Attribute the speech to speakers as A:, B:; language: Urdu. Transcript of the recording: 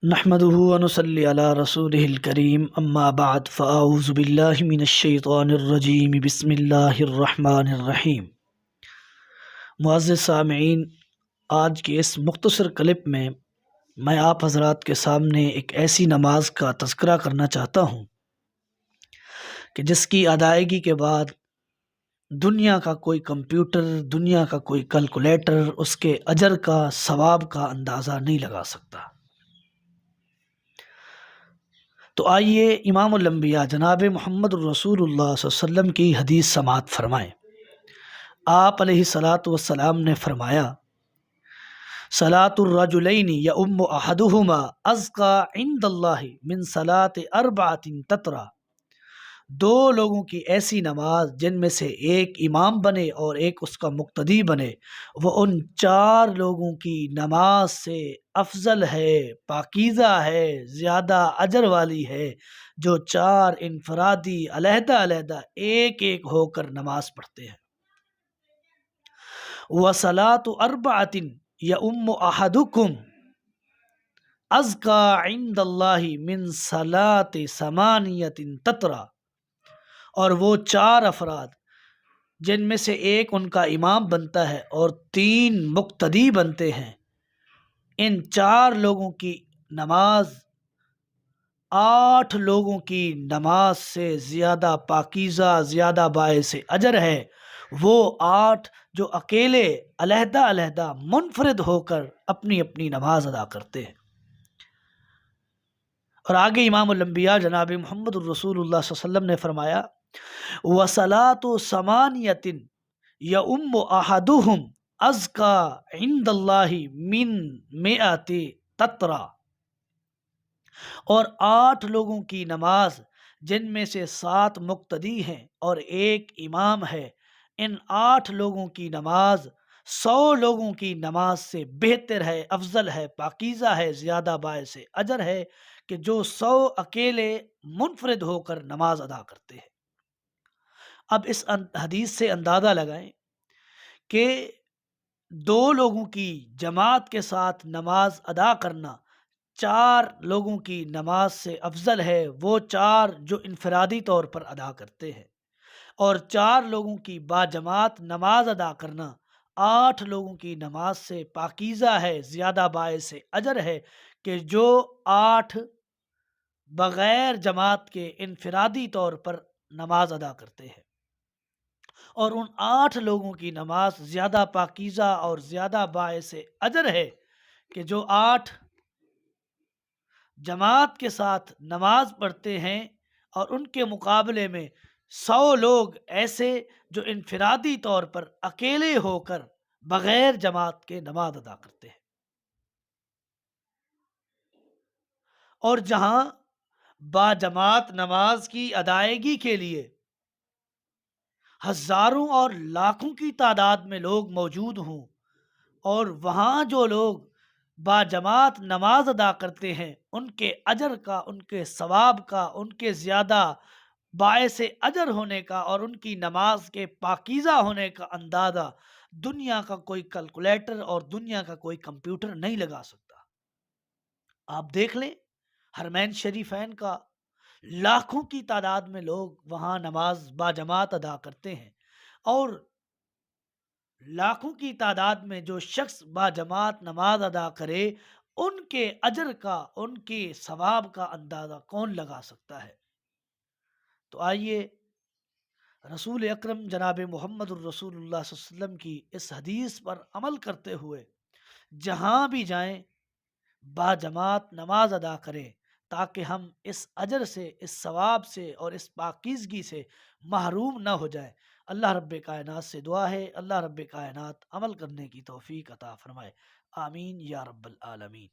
A: نحمده ونصلي على رسوله الكريم اما بعد فاعوذ باللہ من الشیطان الرجیم بسم اللہ الرحمن الرحیم۔ معزز سامعین، آج کے اس مختصر کلپ میں آپ حضرات کے سامنے ایک ایسی نماز کا تذکرہ کرنا چاہتا ہوں کہ جس کی ادائیگی کے بعد دنیا کا کوئی کمپیوٹر، دنیا کا کوئی کیلکولیٹر اس کے اجر کا، ثواب کا اندازہ نہیں لگا سکتا۔ تو آئیے امام الانبیاء جناب محمد الرسول اللہ صلی اللہ علیہ وسلم کی حدیث سماعت فرمائیں۔ آپ علیہ الصلاۃ والسلام نے فرمایا، صلاۃ الرجلین یؤم احدہما ازکی عند اللہ من صلاۃ اربعۃ تترا، دو لوگوں کی ایسی نماز جن میں سے ایک امام بنے اور ایک اس کا مقتدی بنے، وہ ان چار لوگوں کی نماز سے افضل ہے، پاکیزہ ہے، زیادہ اجر والی ہے، جو چار انفرادی علیحدہ علیحدہ ایک ایک ہو کر نماز پڑھتے ہیں۔ وَصَلَاةُ أَرْبَعَةٍ يَؤُمُّ أَحَدُكُمْ أَزْكَى عِندَ اللَّهِ مِنْ صَلَاةِ ثَمَانِيَةٍ تَتْرَى، اور وہ چار افراد جن میں سے ایک ان کا امام بنتا ہے اور تین مقتدی بنتے ہیں، ان چار لوگوں کی نماز 8 لوگوں کی نماز سے زیادہ پاکیزہ، زیادہ باعث اجر ہے۔ وہ 8 جو اکیلے علیحدہ علیحدہ منفرد ہو کر اپنی اپنی نماز ادا کرتے ہیں۔ اور آگے امام الانبیاء جناب محمد الرسول اللہ صلی اللہ علیہ وسلم نے فرمایا، وَصَلَاةُ ثَمَانِيَةٍ يَؤُمُّ أَحَدُهُمْ أَزْكَى عِندَ اللَّهِ مِنْ مِئَةِ تَتْرَى، اور 8 لوگوں کی نماز جن میں سے 7 مقتدی ہیں اور ایک امام ہے، ان 8 لوگوں کی نماز 100 لوگوں کی نماز سے بہتر ہے، افضل ہے، پاکیزہ ہے، زیادہ باعث اجر ہے کہ جو 100 اکیلے منفرد ہو کر نماز ادا کرتے ہیں۔ اب اس حدیث سے اندازہ لگائیں کہ 2 لوگوں کی جماعت کے ساتھ نماز ادا کرنا 4 لوگوں کی نماز سے افضل ہے، وہ 4 جو انفرادی طور پر ادا کرتے ہیں، اور 4 لوگوں کی باجماعت نماز ادا کرنا 8 لوگوں کی نماز سے پاکیزہ ہے، زیادہ باعث اجر ہے کہ جو 8 بغیر جماعت کے انفرادی طور پر نماز ادا کرتے ہیں، اور ان 8 لوگوں کی نماز زیادہ پاکیزہ اور زیادہ باعث اجر ہے کہ جو 8 جماعت کے ساتھ نماز پڑھتے ہیں، اور ان کے مقابلے میں 100 لوگ ایسے جو انفرادی طور پر اکیلے ہو کر بغیر جماعت کے نماز ادا کرتے ہیں۔ اور جہاں باجماعت نماز کی ادائیگی کے لیے ہزاروں اور لاکھوں کی تعداد میں لوگ موجود ہوں، اور وہاں جو لوگ باجماعت نماز ادا کرتے ہیں، ان کے اجر کا، ان کے ثواب کا، ان کے زیادہ باعث اجر ہونے کا اور ان کی نماز کے پاکیزہ ہونے کا اندازہ دنیا کا کوئی کیلکولیٹر اور دنیا کا کوئی کمپیوٹر نہیں لگا سکتا۔ آپ دیکھ لیں، حرمین شریفین کا لاکھوں کی تعداد میں لوگ وہاں نماز باجماعت ادا کرتے ہیں، اور لاکھوں کی تعداد میں جو شخص باجماعت نماز ادا کرے، ان کے اجر کا، ان کے ثواب کا اندازہ کون لگا سکتا ہے؟ تو آئیے رسول اکرم جناب محمد الرسول اللہ صلی اللہ علیہ وسلم کی اس حدیث پر عمل کرتے ہوئے جہاں بھی جائیں باجماعت نماز ادا کریں، تاکہ ہم اس اجر سے، اس ثواب سے اور اس پاکیزگی سے محروم نہ ہو جائیں۔ اللہ رب کائنات سے دعا ہے، اللہ رب کائنات عمل کرنے کی توفیق عطا فرمائے، آمین یا رب العالمین۔